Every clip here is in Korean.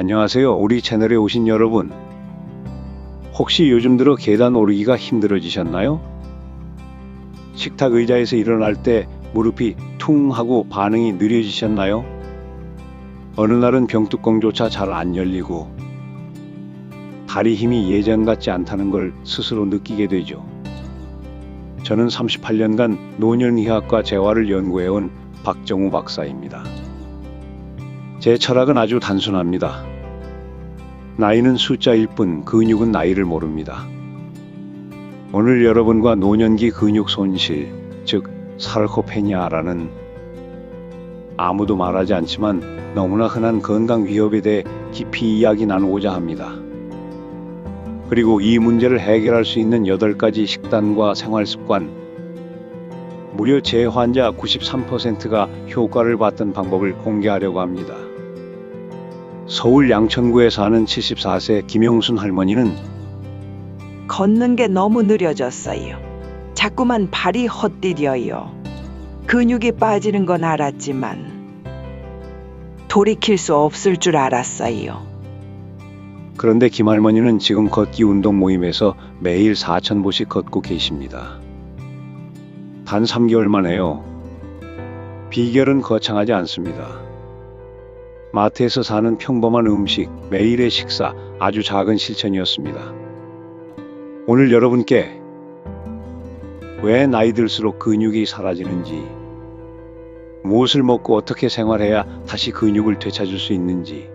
안녕하세요. 우리 채널에 오신 여러분. 혹시 요즘 들어 계단 오르기가 힘들어지셨나요? 식탁 의자에서 일어날 때 무릎이 퉁 하고 반응이 느려지셨나요? 어느 날은 병뚜껑조차 잘 안 열리고 다리 힘이 예전 같지 않다는 걸 스스로 느끼게 되죠. 저는 38년간 노년의학과 재활을 연구해온 박정우 박사입니다. 제 철학은 아주 단순합니다. 나이는 숫자일 뿐 근육은 나이를 모릅니다. 오늘 여러분과 노년기 근육 손실, 즉 사르코페니아라는 아무도 말하지 않지만 너무나 흔한 건강 위협에 대해 깊이 이야기 나누고자 합니다. 그리고 이 문제를 해결할 수 있는 8가지 식단과 생활습관, 무려 제 환자 93%가 효과를 봤던 방법을 공개하려고 합니다. 서울 양천구에 사는 74세 김영순 할머니는 걷는 게 너무 느려졌어요. 자꾸만 발이 헛디뎌요. 근육이 빠지는 건 알았지만 돌이킬 수 없을 줄 알았어요. 그런데 김 할머니는 지금 걷기 운동 모임에서 매일 4,000보씩 걷고 계십니다. 단 3개월 만에요. 비결은 거창하지 않습니다. 마트에서 사는 평범한 음식, 매일의 식사, 아주 작은 실천이었습니다. 오늘 여러분께 왜 나이 들수록 근육이 사라지는지, 무엇을 먹고 어떻게 생활해야 다시 근육을 되찾을 수 있는지,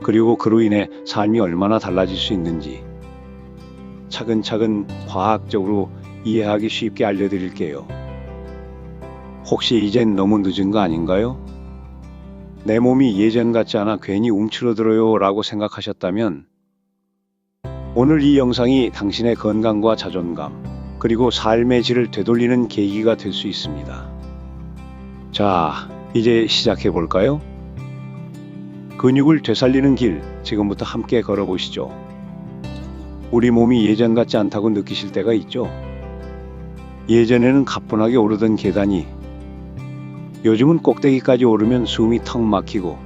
그리고 그로 인해 삶이 얼마나 달라질 수 있는지 차근차근 과학적으로 이해하기 쉽게 알려드릴게요. 혹시 이젠 너무 늦은 거 아닌가요? 내 몸이 예전 같지 않아 괜히 움츠러들어요 라고 생각하셨다면 오늘 이 영상이 당신의 건강과 자존감 그리고 삶의 질을 되돌리는 계기가 될 수 있습니다. 자, 이제 시작해 볼까요? 근육을 되살리는 길, 지금부터 함께 걸어보시죠. 우리 몸이 예전 같지 않다고 느끼실 때가 있죠? 예전에는 가뿐하게 오르던 계단이 요즘은 꼭대기까지 오르면 숨이 턱 막히고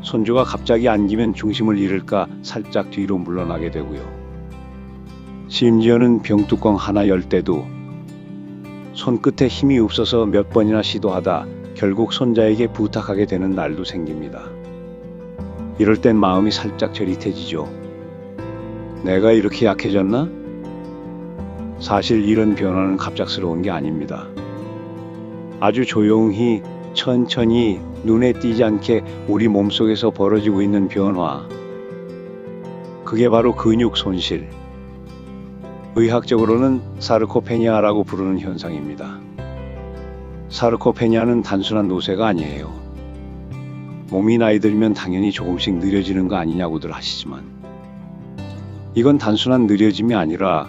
손주가 갑자기 안기면 중심을 잃을까 살짝 뒤로 물러나게 되고요. 심지어는 병뚜껑 하나 열 때도 손끝에 힘이 없어서 몇 번이나 시도하다 결국 손자에게 부탁하게 되는 날도 생깁니다. 이럴 땐 마음이 살짝 저릿해지죠. 내가 이렇게 약해졌나? 사실 이런 변화는 갑작스러운 게 아닙니다. 아주 조용히 천천히 눈에 띄지 않게 우리 몸속에서 벌어지고 있는 변화, 그게 바로 근육 손실, 의학적으로는 사르코페니아라고 부르는 현상입니다. 사르코페니아는 단순한 노쇠가 아니에요. 몸이 나이 들면 당연히 조금씩 느려지는 거 아니냐고들 하시지만 이건 단순한 느려짐이 아니라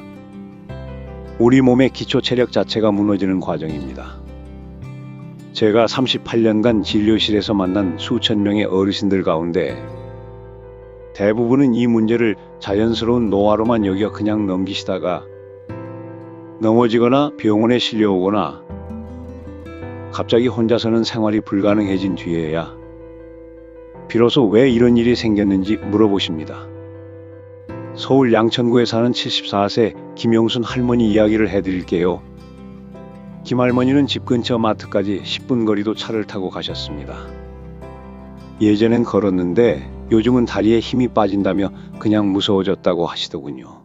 우리 몸의 기초 체력 자체가 무너지는 과정입니다. 제가 38년간 진료실에서 만난 수천 명의 어르신들 가운데 대부분은 이 문제를 자연스러운 노화로만 여겨 그냥 넘기시다가 넘어지거나 병원에 실려오거나 갑자기 혼자서는 생활이 불가능해진 뒤에야 비로소 왜 이런 일이 생겼는지 물어보십니다. 서울 양천구에 사는 74세 김영순 할머니 이야기를 해드릴게요. 김 할머니는 집 근처 마트까지 10분 거리도 차를 타고 가셨습니다. 예전엔 걸었는데 요즘은 다리에 힘이 빠진다며 그냥 무서워졌다고 하시더군요.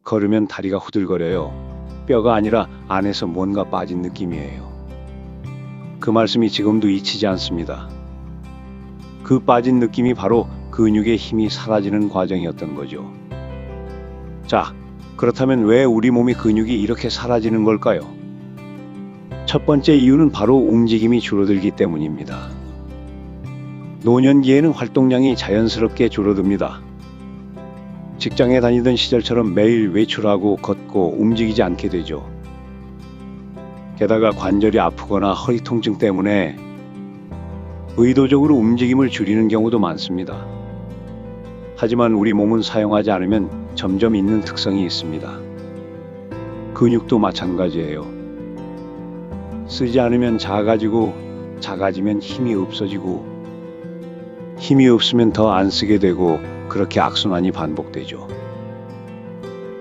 걸으면 다리가 후들거려요. 뼈가 아니라 안에서 뭔가 빠진 느낌이에요. 그 말씀이 지금도 잊히지 않습니다. 그 빠진 느낌이 바로 근육의 힘이 사라지는 과정이었던 거죠. 자, 그렇다면 왜 우리 몸의 근육이 이렇게 사라지는 걸까요? 첫 번째 이유는 바로 움직임이 줄어들기 때문입니다. 노년기에는 활동량이 자연스럽게 줄어듭니다. 직장에 다니던 시절처럼 매일 외출하고 걷고 움직이지 않게 되죠. 게다가 관절이 아프거나 허리 통증 때문에 의도적으로 움직임을 줄이는 경우도 많습니다. 하지만 우리 몸은 사용하지 않으면 점점 잃는 특성이 있습니다. 근육도 마찬가지예요. 쓰지 않으면 작아지고 작아지면 힘이 없어지고 힘이 없으면 더 안 쓰게 되고 그렇게 악순환이 반복되죠.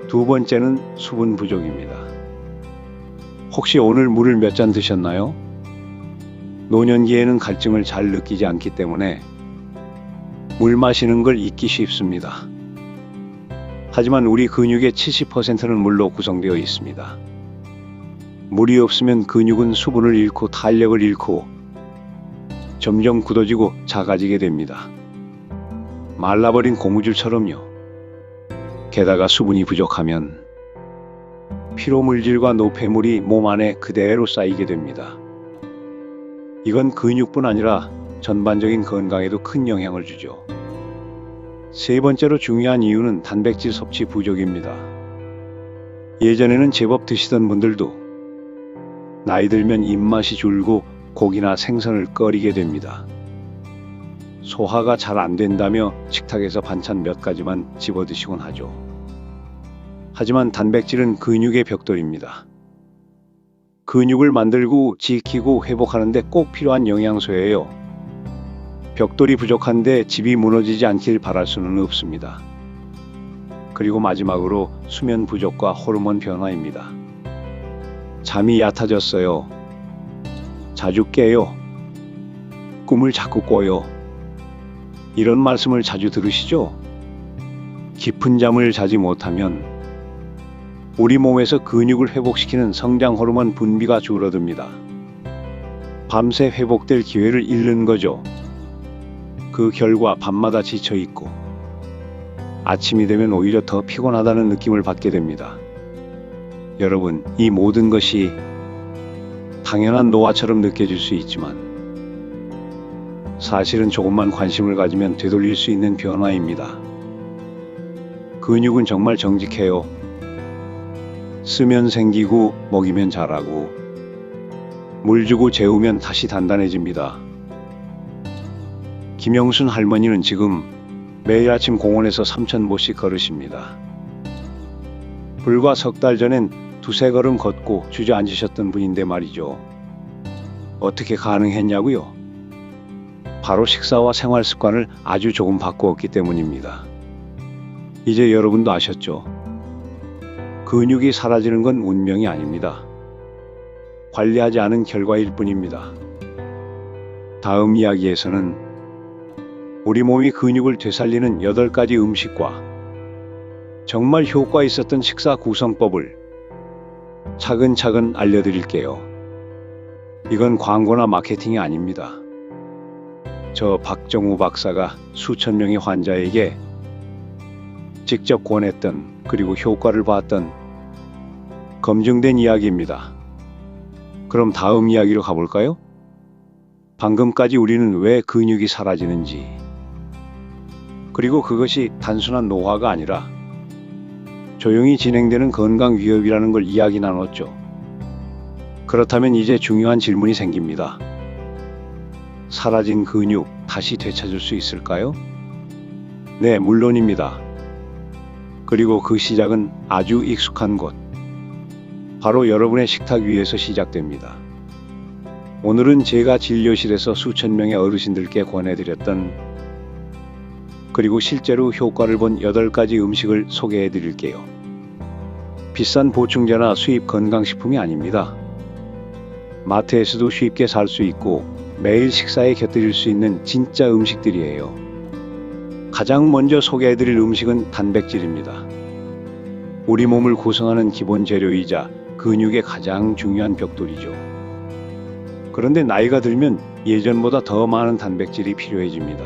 두 번째는 수분 부족입니다. 혹시 오늘 물을 몇 잔 드셨나요? 노년기에는 갈증을 잘 느끼지 않기 때문에 물 마시는 걸 잊기 쉽습니다. 하지만 우리 근육의 70%는 물로 구성되어 있습니다. 물이 없으면 근육은 수분을 잃고 탄력을 잃고 점점 굳어지고 작아지게 됩니다. 말라버린 고무줄처럼요. 게다가 수분이 부족하면 피로물질과 노폐물이 몸 안에 그대로 쌓이게 됩니다. 이건 근육뿐 아니라 전반적인 건강에도 큰 영향을 주죠. 세 번째로 중요한 이유는 단백질 섭취 부족입니다. 예전에는 제법 드시던 분들도 나이 들면 입맛이 줄고 고기나 생선을 꺼리게 됩니다. 소화가 잘 안 된다며 식탁에서 반찬 몇 가지만 집어 드시곤 하죠. 하지만 단백질은 근육의 벽돌입니다. 근육을 만들고 지키고 회복하는 데 꼭 필요한 영양소예요. 벽돌이 부족한데 집이 무너지지 않길 바랄 수는 없습니다. 그리고 마지막으로 수면 부족과 호르몬 변화입니다. 잠이 얕아졌어요. 자주 깨요. 꿈을 자꾸 꿔요. 이런 말씀을 자주 들으시죠? 깊은 잠을 자지 못하면 우리 몸에서 근육을 회복시키는 성장 호르몬 분비가 줄어듭니다. 밤새 회복될 기회를 잃는 거죠. 그 결과 밤마다 지쳐 있고 아침이 되면 오히려 더 피곤하다는 느낌을 받게 됩니다. 여러분, 이 모든 것이 당연한 노화처럼 느껴질 수 있지만 사실은 조금만 관심을 가지면 되돌릴 수 있는 변화입니다. 근육은 정말 정직해요. 쓰면 생기고 먹이면 자라고 물 주고 재우면 다시 단단해집니다. 김영순 할머니는 지금 매일 아침 공원에서 3,000보씩 걸으십니다. 불과 석 달 전엔 두세 걸음 걷고 주저앉으셨던 분인데 말이죠. 어떻게 가능했냐고요? 바로 식사와 생활 습관을 아주 조금 바꾸었기 때문입니다. 이제 여러분도 아셨죠? 근육이 사라지는 건 운명이 아닙니다. 관리하지 않은 결과일 뿐입니다. 다음 이야기에서는 우리 몸이 근육을 되살리는 8가지 음식과 정말 효과 있었던 식사 구성법을 차근차근 알려드릴게요. 이건 광고나 마케팅이 아닙니다. 저 박정우 박사가 수천 명의 환자에게 직접 권했던 그리고 효과를 봤던 검증된 이야기입니다. 그럼 다음 이야기로 가볼까요? 방금까지 우리는 왜 근육이 사라지는지, 그리고 그것이 단순한 노화가 아니라 조용히 진행되는 건강 위협이라는 걸 이야기 나눴죠. 그렇다면 이제 중요한 질문이 생깁니다. 사라진 근육 다시 되찾을 수 있을까요? 네, 물론입니다. 그리고 그 시작은 아주 익숙한 곳, 바로 여러분의 식탁 위에서 시작됩니다. 오늘은 제가 진료실에서 수천 명의 어르신들께 권해드렸던 그리고 실제로 효과를 본 8가지 음식을 소개해 드릴게요. 비싼 보충제나 수입 건강식품이 아닙니다. 마트에서도 쉽게 살 수 있고 매일 식사에 곁들일 수 있는 진짜 음식들이에요. 가장 먼저 소개해 드릴 음식은 단백질입니다. 우리 몸을 구성하는 기본 재료이자 근육의 가장 중요한 벽돌이죠. 그런데 나이가 들면 예전보다 더 많은 단백질이 필요해집니다.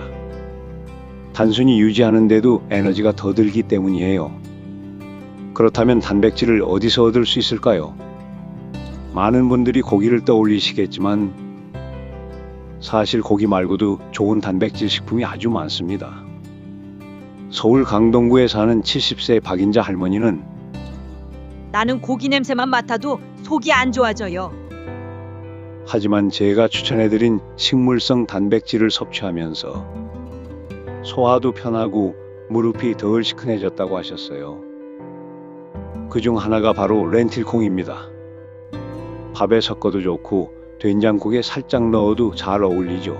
단순히 유지하는데도 에너지가 더 들기 때문이에요. 그렇다면 단백질을 어디서 얻을 수 있을까요? 많은 분들이 고기를 떠올리시겠지만 사실 고기 말고도 좋은 단백질 식품이 아주 많습니다. 서울 강동구에 사는 70세 박인자 할머니는 나는 고기 냄새만 맡아도 속이 안 좋아져요. 하지만 제가 추천해드린 식물성 단백질을 섭취하면서 소화도 편하고 무릎이 덜 시큰해졌다고 하셨어요. 그중 하나가 바로 렌틸콩입니다. 밥에 섞어도 좋고 된장국에 살짝 넣어도 잘 어울리죠.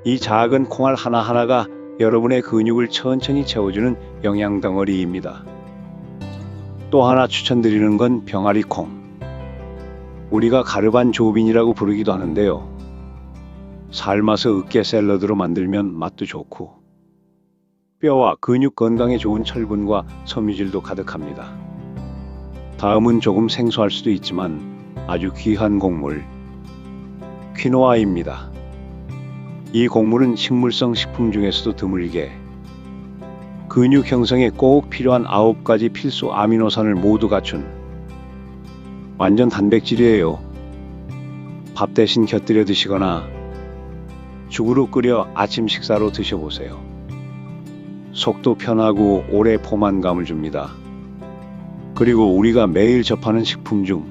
이 작은 콩알 하나하나가 여러분의 근육을 천천히 채워주는 영양 덩어리입니다. 또 하나 추천드리는 건 병아리 콩. 우리가 가르반 조빈이라고 부르기도 하는데요. 삶아서 으깨 샐러드로 만들면 맛도 좋고 뼈와 근육 건강에 좋은 철분과 섬유질도 가득합니다. 다음은 조금 생소할 수도 있지만 아주 귀한 곡물, 퀴노아입니다. 이 곡물은 식물성 식품 중에서도 드물게 근육 형성에 꼭 필요한 9가지 필수 아미노산을 모두 갖춘 완전 단백질이에요. 밥 대신 곁들여 드시거나 죽으로 끓여 아침 식사로 드셔보세요. 속도 편하고 오래 포만감을 줍니다. 그리고 우리가 매일 접하는 식품 중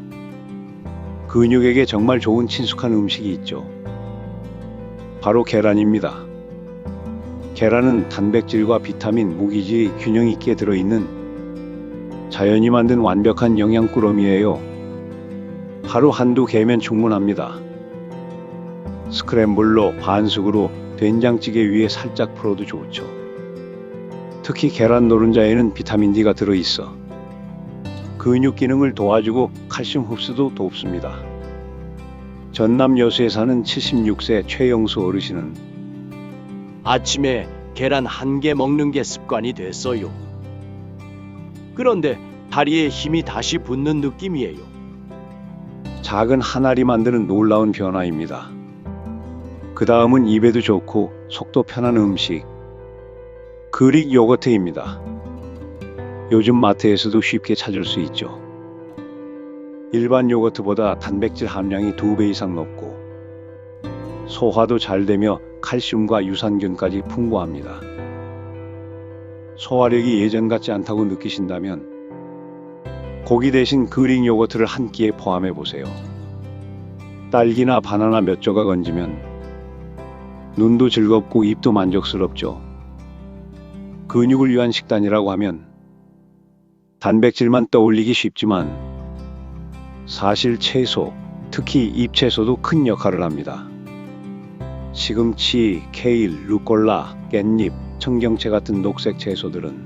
근육에게 정말 좋은 친숙한 음식이 있죠. 바로 계란입니다. 계란은 단백질과 비타민, 무기질이 균형 있게 들어있는 자연이 만든 완벽한 영양 꾸러미예요. 하루 한두 개면 충분합니다. 스크램블로 반숙으로 된장찌개 위에 살짝 풀어도 좋죠. 특히 계란 노른자에는 비타민 D가 들어있어 근육 기능을 도와주고 칼슘 흡수도 돕습니다. 전남 여수에 사는 76세 최영수 어르신은 아침에 계란 한 개 먹는 게 습관이 됐어요. 그런데 다리에 힘이 다시 붙는 느낌이에요. 작은 한 알이 만드는 놀라운 변화입니다. 그 다음은 입에도 좋고 속도 편한 음식, 그릭 요거트입니다. 요즘 마트에서도 쉽게 찾을 수 있죠. 일반 요거트보다 단백질 함량이 2배 이상 높고 소화도 잘 되며 칼슘과 유산균까지 풍부합니다. 소화력이 예전 같지 않다고 느끼신다면 고기 대신 그릭 요거트를 한 끼에 포함해 보세요. 딸기나 바나나 몇 조각 얹으면 눈도 즐겁고 입도 만족스럽죠. 근육을 위한 식단이라고 하면 단백질만 떠올리기 쉽지만 사실 채소, 특히 잎채소도 큰 역할을 합니다. 시금치, 케일, 루꼴라, 깻잎, 청경채 같은 녹색 채소들은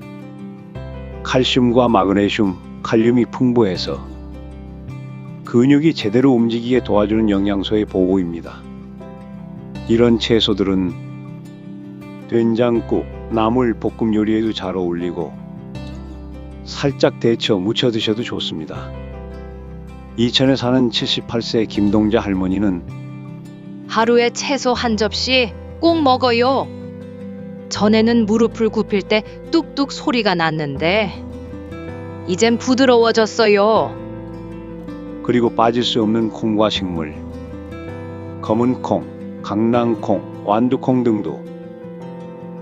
칼슘과 마그네슘, 칼륨이 풍부해서 근육이 제대로 움직이게 도와주는 영양소의 보고입니다. 이런 채소들은 된장국, 나물, 볶음 요리에도 잘 어울리고 살짝 데쳐 무쳐 드셔도 좋습니다. 이천에 사는 78세 김동자 할머니는 하루에 채소 한 접시 꼭 먹어요. 전에는 무릎을 굽힐 때 뚝뚝 소리가 났는데 이젠 부드러워졌어요. 그리고 빠질 수 없는 콩과 식물, 검은 콩, 강낭콩, 완두콩 등도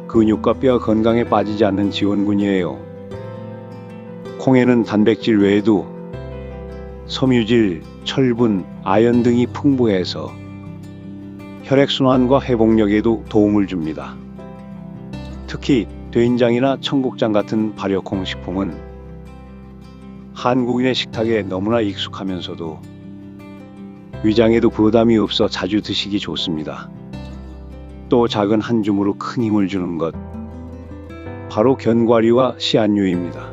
근육과 뼈 건강에 빠지지 않는 지원군이에요. 콩에는 단백질 외에도 섬유질, 철분, 아연 등이 풍부해서 혈액순환과 회복력에도 도움을 줍니다. 특히 된장이나 청국장 같은 발효콩 식품은 한국인의 식탁에 너무나 익숙하면서도 위장에도 부담이 없어 자주 드시기 좋습니다. 또 작은 한 줌으로 큰 힘을 주는 것, 바로 견과류와 씨앗류입니다.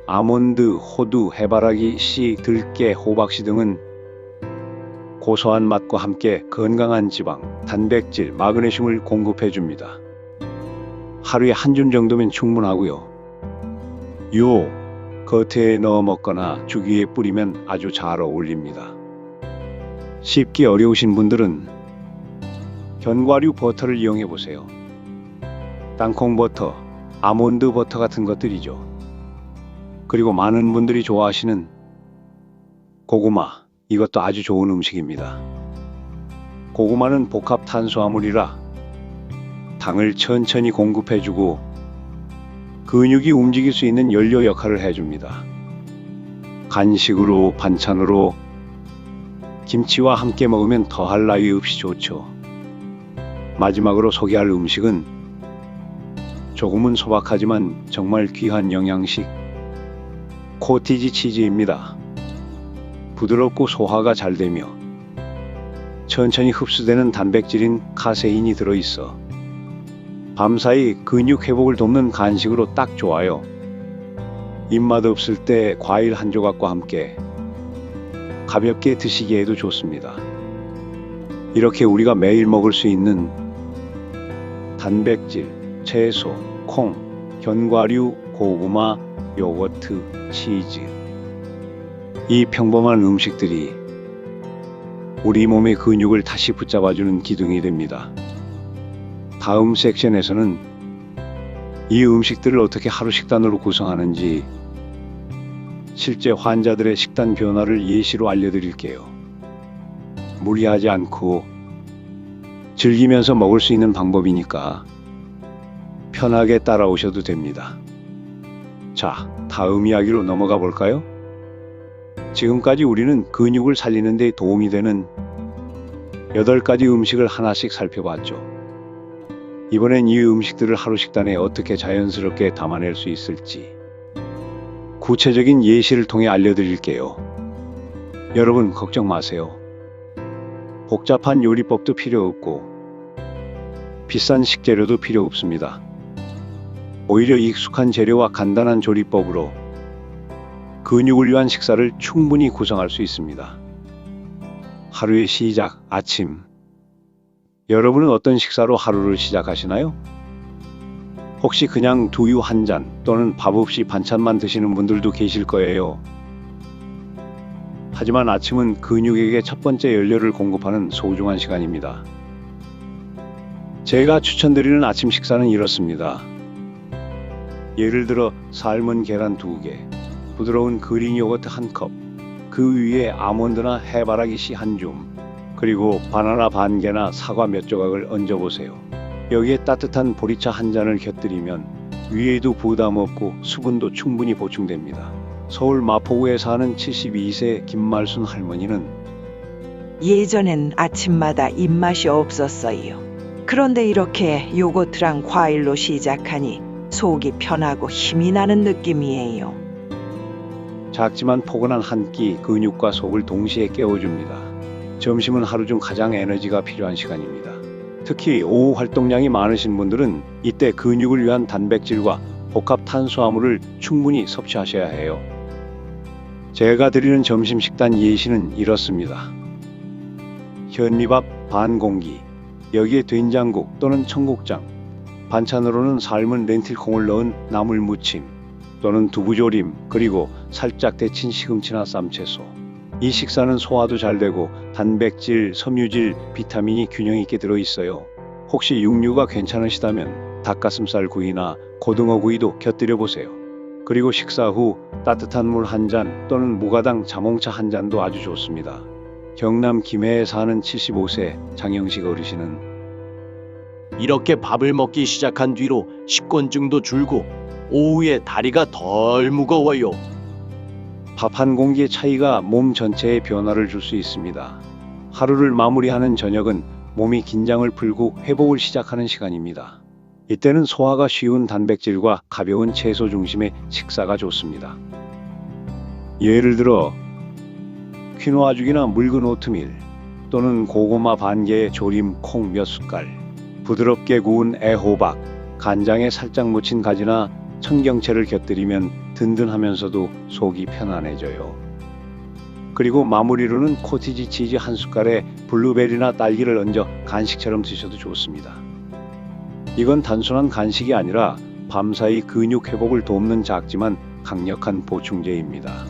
아몬드, 호두, 해바라기, 씨, 들깨, 호박씨 등은 고소한 맛과 함께 건강한 지방, 단백질, 마그네슘을 공급해 줍니다. 하루에 한 줌 정도면 충분하고요. 겉에 넣어 먹거나 죽 위에 뿌리면 아주 잘 어울립니다. 씹기 어려우신 분들은 견과류 버터를 이용해 보세요. 땅콩 버터, 아몬드 버터 같은 것들이죠. 그리고 많은 분들이 좋아하시는 고구마, 이것도 아주 좋은 음식입니다. 고구마는 복합 탄수화물이라 당을 천천히 공급해주고 근육이 움직일 수 있는 연료 역할을 해줍니다. 간식으로, 반찬으로, 김치와 함께 먹으면 더할 나위 없이 좋죠. 마지막으로 소개할 음식은 조금은 소박하지만 정말 귀한 영양식, 코티지 치즈입니다. 부드럽고 소화가 잘 되며 천천히 흡수되는 단백질인 카세인이 들어있어 밤사이 근육 회복을 돕는 간식으로 딱 좋아요. 입맛 없을 때 과일 한 조각과 함께 가볍게 드시기에도 좋습니다. 이렇게 우리가 매일 먹을 수 있는 단백질, 채소, 콩, 견과류, 고구마, 요거트, 치즈. 이 평범한 음식들이 우리 몸의 근육을 다시 붙잡아주는 기둥이 됩니다. 다음 섹션에서는 이 음식들을 어떻게 하루 식단으로 구성하는지 실제 환자들의 식단 변화를 예시로 알려드릴게요. 무리하지 않고 즐기면서 먹을 수 있는 방법이니까 편하게 따라오셔도 됩니다. 자, 다음 이야기로 넘어가 볼까요? 지금까지 우리는 근육을 살리는 데 도움이 되는 8가지 음식을 하나씩 살펴봤죠. 이번엔 이 음식들을 하루 식단에 어떻게 자연스럽게 담아낼 수 있을지 구체적인 예시를 통해 알려드릴게요. 여러분 걱정 마세요. 복잡한 요리법도 필요 없고 비싼 식재료도 필요 없습니다. 오히려 익숙한 재료와 간단한 조리법으로 근육을 위한 식사를 충분히 구성할 수 있습니다. 하루의 시작, 아침. 여러분은 어떤 식사로 하루를 시작하시나요? 혹시 그냥 두유 한 잔 또는 밥 없이 반찬만 드시는 분들도 계실 거예요. 하지만 아침은 근육에게 첫 번째 연료를 공급하는 소중한 시간입니다. 제가 추천드리는 아침 식사는 이렇습니다. 예를 들어 삶은 계란 2개, 부드러운 그릭 요거트 1컵, 그 위에 아몬드나 해바라기 씨 1줌, 그리고 바나나 반 개나 사과 몇 조각을 얹어보세요. 여기에 따뜻한 보리차 한 잔을 곁들이면 위에도 부담 없고 수분도 충분히 보충됩니다. 서울 마포구에 사는 72세 김말순 할머니는 예전엔 아침마다 입맛이 없었어요. 그런데 이렇게 요거트랑 과일로 시작하니 속이 편하고 힘이 나는 느낌이에요. 작지만 포근한 한 끼 근육과 속을 동시에 깨워줍니다. 점심은 하루 중 가장 에너지가 필요한 시간입니다. 특히 오후 활동량이 많으신 분들은 이때 근육을 위한 단백질과 복합 탄수화물을 충분히 섭취하셔야 해요. 제가 드리는 점심 식단 예시는 이렇습니다. 현미밥 반 공기, 여기에 된장국 또는 청국장, 반찬으로는 삶은 렌틸콩을 넣은 나물 무침 또는 두부조림, 그리고 살짝 데친 시금치나 쌈채소. 이 식사는 소화도 잘 되고 단백질, 섬유질, 비타민이 균형 있게 들어있어요. 혹시 육류가 괜찮으시다면 닭가슴살 구이나 고등어 구이도 곁들여 보세요. 그리고 식사 후 따뜻한 물 한 잔 또는 무가당 자몽차 한 잔도 아주 좋습니다. 경남 김해에 사는 75세 장영식 어르신은 이렇게 밥을 먹기 시작한 뒤로 식곤증도 줄고 오후에 다리가 덜 무거워요. 밥 한 공기의 차이가 몸 전체에 변화를 줄 수 있습니다. 하루를 마무리하는 저녁은 몸이 긴장을 풀고 회복을 시작하는 시간입니다. 이때는 소화가 쉬운 단백질과 가벼운 채소 중심의 식사가 좋습니다. 예를 들어 퀴노아죽이나 묽은 오트밀 또는 고구마 반 개의 조림 콩 몇 숟갈, 부드럽게 구운 애호박, 간장에 살짝 묻힌 가지나 청경채를 곁들이면 든든하면서도 속이 편안해져요. 그리고 마무리로는 코티지 치즈 한 숟갈에 블루베리나 딸기를 얹어 간식처럼 드셔도 좋습니다. 이건 단순한 간식이 아니라 밤사이 근육 회복을 돕는 작지만 강력한 보충제입니다.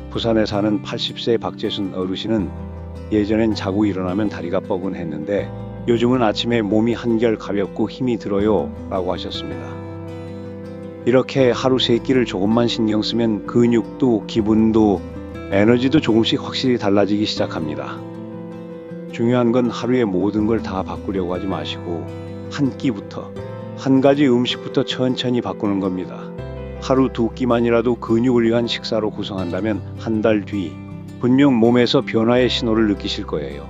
부산에 사는 80세 박재순 어르신은 예전엔 자고 일어나면 다리가 뻐근했는데 요즘은 아침에 몸이 한결 가볍고 힘이 들어요 라고 하셨습니다. 이렇게 하루 3끼를 조금만 신경 쓰면 근육도 기분도 에너지도 조금씩 확실히 달라지기 시작합니다. 중요한 건 하루의 모든 걸 다 바꾸려고 하지 마시고 한 끼부터, 한 가지 음식부터 천천히 바꾸는 겁니다. 하루 2끼만이라도 근육을 위한 식사로 구성한다면 한 달 뒤 분명 몸에서 변화의 신호를 느끼실 거예요.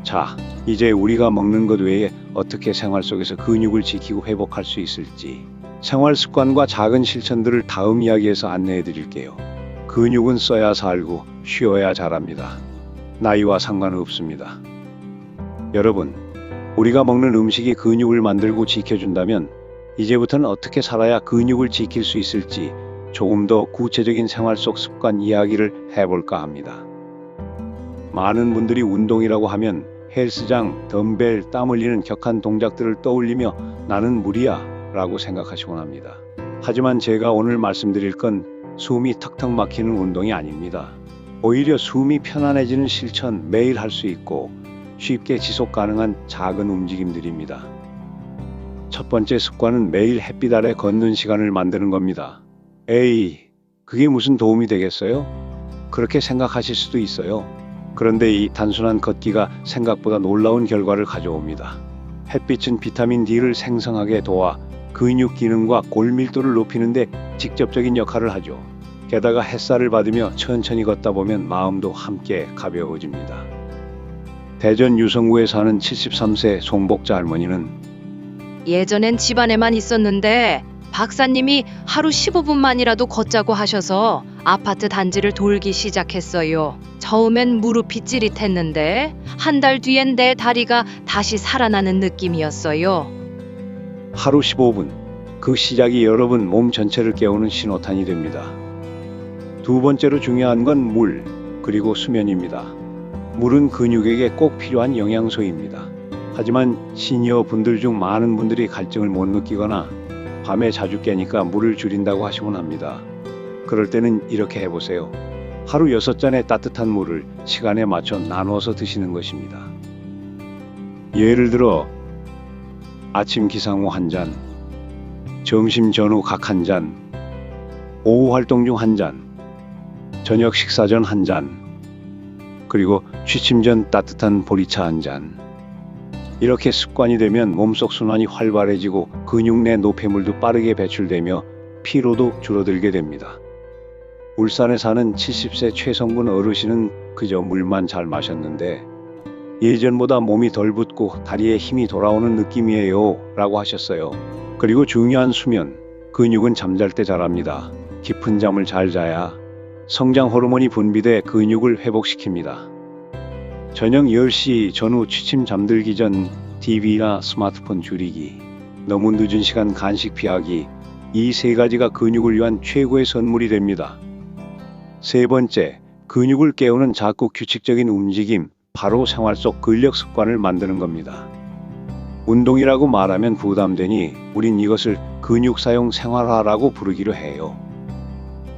자, 이제 우리가 먹는 것 외에 어떻게 생활 속에서 근육을 지키고 회복할 수 있을지 생활 습관과 작은 실천들을 다음 이야기에서 안내해 드릴게요. 근육은 써야 살고 쉬어야 자랍니다. 나이와 상관없습니다. 여러분, 우리가 먹는 음식이 근육을 만들고 지켜준다면 이제부터는 어떻게 살아야 근육을 지킬 수 있을지 조금 더 구체적인 생활 속 습관 이야기를 해볼까 합니다. 많은 분들이 운동이라고 하면 헬스장, 덤벨, 땀 흘리는 격한 동작들을 떠올리며 나는 무리야 라고 생각하시곤 합니다. 하지만 제가 오늘 말씀드릴 건 숨이 턱턱 막히는 운동이 아닙니다. 오히려 숨이 편안해지는 실천, 매일 할 수 있고 쉽게 지속 가능한 작은 움직임들입니다. 첫 번째 습관은 매일 햇빛 아래 걷는 시간을 만드는 겁니다. 에이, 그게 무슨 도움이 되겠어요? 그렇게 생각하실 수도 있어요. 그런데 이 단순한 걷기가 생각보다 놀라운 결과를 가져옵니다. 햇빛은 비타민 D를 생성하게 도와 근육 기능과 골밀도를 높이는 데 직접적인 역할을 하죠. 게다가 햇살을 받으며 천천히 걷다 보면 마음도 함께 가벼워집니다. 대전 유성구에 사는 73세 송복자 할머니는 예전엔 집안에만 있었는데 박사님이 하루 15분만이라도 걷자고 하셔서 아파트 단지를 돌기 시작했어요. 처음엔 무릎이 찌릿했는데 한 달 뒤엔 내 다리가 다시 살아나는 느낌이었어요. 하루 15분, 그 시작이 여러분 몸 전체를 깨우는 신호탄이 됩니다. 두 번째로 중요한 건 물, 그리고 수면입니다. 물은 근육에게 꼭 필요한 영양소입니다. 하지만 시니어 분들 중 많은 분들이 갈증을 못 느끼거나 밤에 자주 깨니까 물을 줄인다고 하시곤 합니다. 그럴 때는 이렇게 해보세요. 하루 6잔의 따뜻한 물을 시간에 맞춰 나누어서 드시는 것입니다. 예를 들어 아침 기상 후 1잔, 점심 전후 각 1잔, 오후 활동 중 1잔, 저녁 식사 전 1잔, 그리고 취침 전 따뜻한 보리차 1잔. 이렇게 습관이 되면 몸속 순환이 활발해지고 근육 내 노폐물도 빠르게 배출되며 피로도 줄어들게 됩니다. 울산에 사는 70세 최성군 어르신은 그저 물만 잘 마셨는데 예전보다 몸이 덜 붓고 다리에 힘이 돌아오는 느낌이에요 라고 하셨어요. 그리고 중요한 수면, 근육은 잠잘 때 자랍니다. 깊은 잠을 잘 자야 성장 호르몬이 분비돼 근육을 회복시킵니다. 저녁 10시 전후 취침 잠들기 전 TV나 스마트폰 줄이기, 너무 늦은 시간 간식 피하기, 이 세 가지가 근육을 위한 최고의 선물이 됩니다. 세 번째, 근육을 깨우는 작고 규칙적인 움직임, 바로 생활 속 근력 습관을 만드는 겁니다. 운동이라고 말하면 부담되니 우린 이것을 근육 사용 생활화라고 부르기로 해요.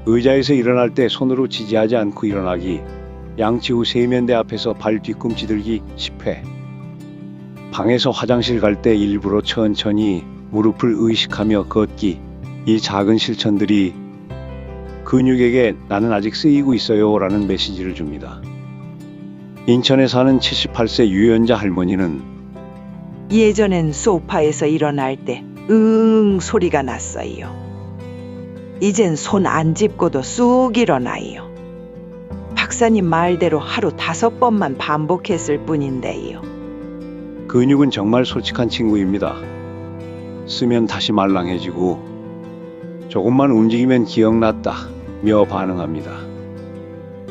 의자에서 일어날 때 손으로 지지하지 않고 일어나기, 양치 후 세면대 앞에서 발 뒤꿈치 들기 10회, 방에서 화장실 갈 때 일부러 천천히 무릎을 의식하며 걷기, 이 작은 실천들이 근육에게 나는 아직 쓰이고 있어요 라는 메시지를 줍니다. 인천에 사는 78세 유연자 할머니는 예전엔 소파에서 일어날 때 으응 소리가 났어요. 이젠 손 안 짚고도 쑥 일어나요. 박사님 말대로 하루 5번만 반복했을 뿐인데요. 근육은 정말 솔직한 친구입니다. 쓰면 다시 말랑해지고 조금만 움직이면 기억났다 며 반응합니다.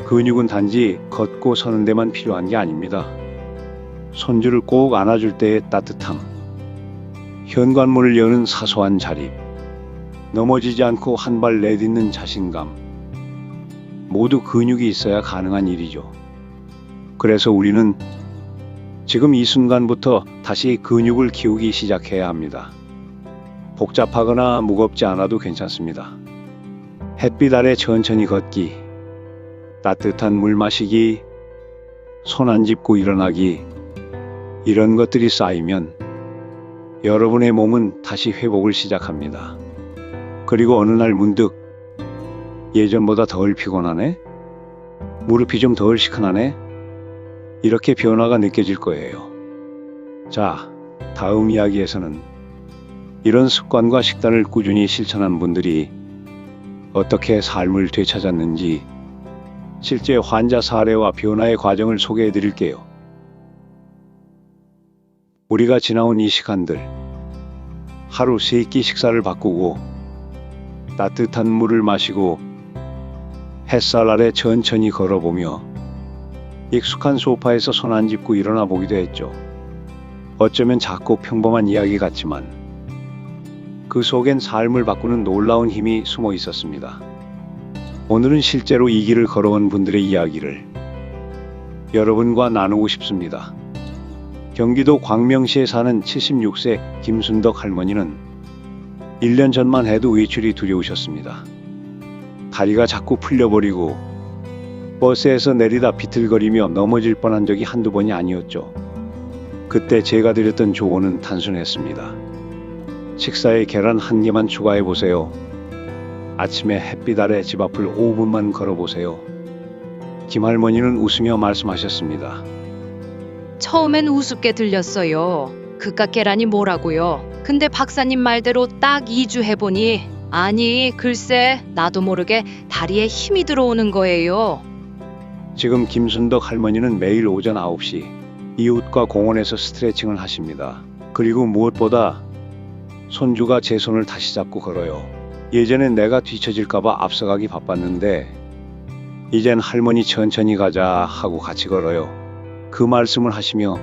근육은 단지 걷고 서는 데만 필요한 게 아닙니다. 손주를 꼭 안아줄 때의 따뜻함, 현관문을 여는 사소한 자립, 넘어지지 않고 한 발 내딛는 자신감, 모두 근육이 있어야 가능한 일이죠. 그래서 우리는 지금 이 순간부터 다시 근육을 키우기 시작해야 합니다. 복잡하거나 무겁지 않아도 괜찮습니다. 햇빛 아래 천천히 걷기, 따뜻한 물 마시기, 손 안 짚고 일어나기, 이런 것들이 쌓이면 여러분의 몸은 다시 회복을 시작합니다. 그리고 어느 날 문득 예전보다 덜 피곤하네? 무릎이 좀 덜 시큰하네? 이렇게 변화가 느껴질 거예요. 자, 다음 이야기에서는 이런 습관과 식단을 꾸준히 실천한 분들이 어떻게 삶을 되찾았는지 실제 환자 사례와 변화의 과정을 소개해 드릴게요. 우리가 지나온 이 시간들, 하루 3끼 식사를 바꾸고 따뜻한 물을 마시고 햇살 아래 천천히 걸어보며 익숙한 소파에서 손 안 짚고 일어나 보기도 했죠. 어쩌면 작고 평범한 이야기 같지만 그 속엔 삶을 바꾸는 놀라운 힘이 숨어 있었습니다. 오늘은 실제로 이 길을 걸어온 분들의 이야기를 여러분과 나누고 싶습니다. 경기도 광명시에 사는 76세 김순덕 할머니는 1년 전만 해도 외출이 두려우셨습니다. 다리가 자꾸 풀려버리고 버스에서 내리다 비틀거리며 넘어질 뻔한 적이 한두 번이 아니었죠. 그때 제가 드렸던 조언은 단순했습니다. 식사에 계란 한 개만 추가해 보세요. 아침에 햇빛 아래 집 앞을 5분만 걸어보세요. 김할머니는 웃으며 말씀하셨습니다. 처음엔 우습게 들렸어요. 그깟 계란이 뭐라고요. 근데 박사님 말대로 딱 2주 해보니 아니 글쎄 나도 모르게 다리에 힘이 들어오는 거예요. 지금 김순덕 할머니는 매일 오전 9시 이웃과 공원에서 스트레칭을 하십니다. 그리고 무엇보다 손주가 제 손을 다시 잡고 걸어요. 예전엔 내가 뒤처질까봐 앞서가기 바빴는데 이젠 할머니 천천히 가자 하고 같이 걸어요. 그 말씀을 하시며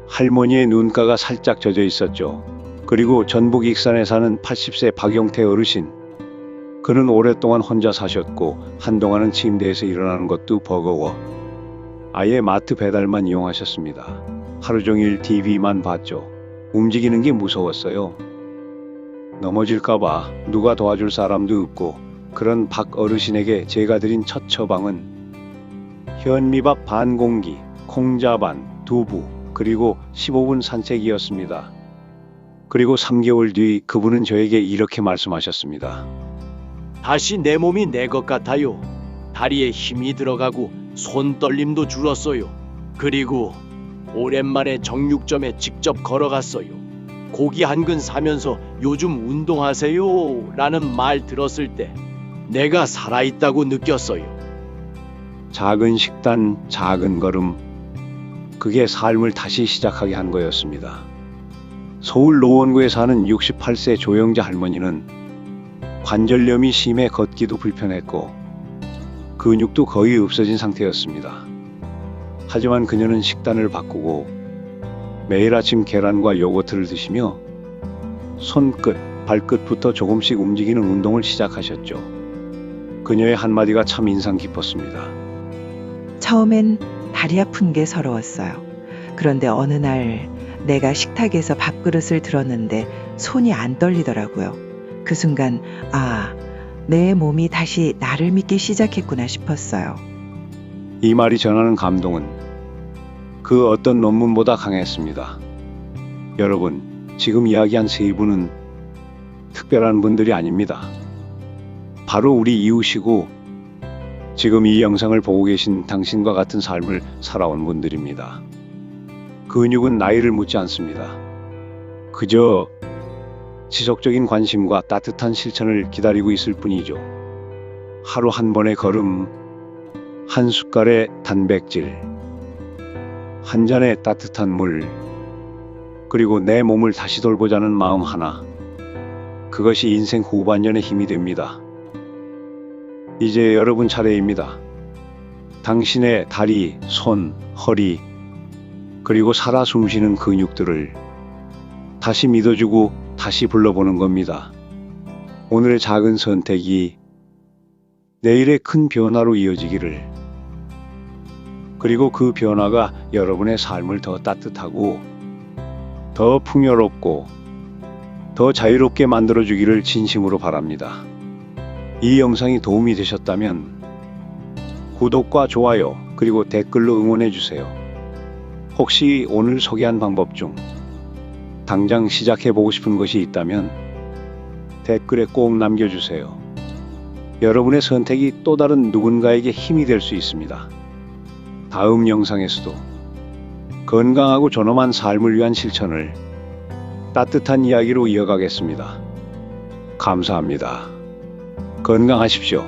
할머니의 눈가가 살짝 젖어 있었죠. 그리고 전북 익산에 사는 80세 박용태 어르신. 그는 오랫동안 혼자 사셨고 한동안은 침대에서 일어나는 것도 버거워 아예 마트 배달만 이용하셨습니다. 하루 종일 TV만 봤죠. 움직이는 게 무서웠어요. 넘어질까봐 누가 도와줄 사람도 없고 그런 박 어르신에게 제가 드린 첫 처방은 현미밥 반 공기, 콩자 반, 두부, 그리고 15분 산책이었습니다. 그리고 3개월 뒤 그분은 저에게 이렇게 말씀하셨습니다. 다시 내 몸이 내 것 같아요. 다리에 힘이 들어가고 손 떨림도 줄었어요. 그리고 오랜만에 정육점에 직접 걸어갔어요. 고기 한 근 사면서 요즘 운동하세요 라는 말 들었을 때 내가 살아있다고 느꼈어요. 작은 식단, 작은 걸음. 그게 삶을 다시 시작하게 한 거였습니다. 서울 노원구에 사는 68세 조영자 할머니는 관절염이 심해 걷기도 불편했고 근육도 거의 없어진 상태였습니다. 하지만 그녀는 식단을 바꾸고 매일 아침 계란과 요거트를 드시며 손끝, 발끝부터 조금씩 움직이는 운동을 시작하셨죠. 그녀의 한마디가 참 인상 깊었습니다. 처음엔 다리 아픈 게 서러웠어요. 그런데 어느 날 내가 식탁에서 밥그릇을 들었는데 손이 안 떨리더라고요. 그 순간 내 몸이 다시 나를 믿기 시작했구나 싶었어요. 이 말이 전하는 감동은 그 어떤 논문보다 강했습니다. 여러분, 지금 이야기한 세 분은 특별한 분들이 아닙니다. 바로 우리 이웃이고 지금 이 영상을 보고 계신 당신과 같은 삶을 살아온 분들입니다. 근육은 나이를 묻지 않습니다. 그저 지속적인 관심과 따뜻한 실천을 기다리고 있을 뿐이죠. 하루 한 번의 걸음, 한 숟갈의 단백질, 한 잔의 따뜻한 물, 그리고 내 몸을 다시 돌보자는 마음 하나. 그것이 인생 후반전의 힘이 됩니다. 이제 여러분 차례입니다. 당신의 다리, 손, 허리, 그리고 살아 숨쉬는 근육들을 다시 믿어주고 다시 불러보는 겁니다. 오늘의 작은 선택이 내일의 큰 변화로 이어지기를. 그리고 그 변화가 여러분의 삶을 더 따뜻하고 더 풍요롭고 더 자유롭게 만들어주기를 진심으로 바랍니다. 이 영상이 도움이 되셨다면 구독과 좋아요 그리고 댓글로 응원해주세요. 혹시 오늘 소개한 방법 중 당장 시작해보고 싶은 것이 있다면 댓글에 꼭 남겨주세요. 여러분의 선택이 또 다른 누군가에게 힘이 될 수 있습니다. 다음 영상에서도 건강하고 존엄한 삶을 위한 실천을 따뜻한 이야기로 이어가겠습니다. 감사합니다. 건강하십시오.